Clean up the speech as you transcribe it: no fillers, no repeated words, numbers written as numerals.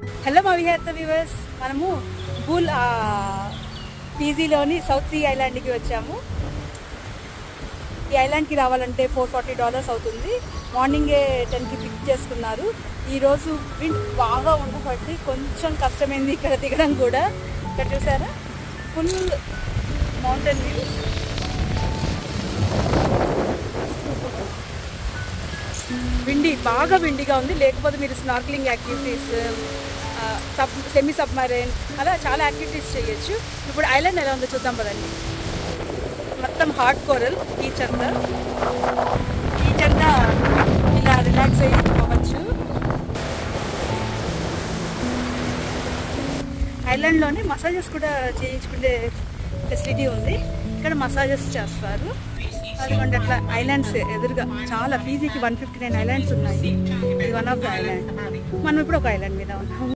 Hello మా విహార్త viewers, మనము bool పీజీలోని south sea ఐలాండ్కి వచ్చాము. ఈ ఐలాండ్కి రావాలంటే $440 అవుతుంది. మార్నింగే 10కి పిక్ చేసుకున్నారు. ఈరోజు విండ్ బాగా ఉండబట్టి కొంచెం కష్టమైంది ఇక్కడ దిగడం కూడా. ఇక్కడ చూసారా, ఫుల్ మౌంటైన్ వ్యూ. బాగా విండిగా ఉంది. లేకపోతే మీరు స్నార్క్లింగ్ యాక్టివిటీస్, సెమీ సబ్మరైన్ అలా చాలా యాక్టివిటీస్ చేయొచ్చు. ఇప్పుడు ఐలాండ్ ఎలా ఉందో చూద్దాం పదండి. మొత్తం హార్డ్ కోరల్ బీచ్ అంతా ఇలా రిలాక్స్ అయ్యి ఐలాండ్లోనే మసాజెస్ కూడా చేయించుకునే ఫెసిలిటీ ఉంది. ఇక్కడ మసాజెస్ చేస్తారు. అదిగోండి అట్లా ఐలాండ్స్ ఎదురుగా చాలా ఫీజీకి 159 ఐలాండ్స్ ఉన్నాయి. ఇది వన్ ఆఫ్ ద ఐలాండ్. మనం ఇప్పుడు ఒక ఐలాండ్ మీద ఉన్నాం.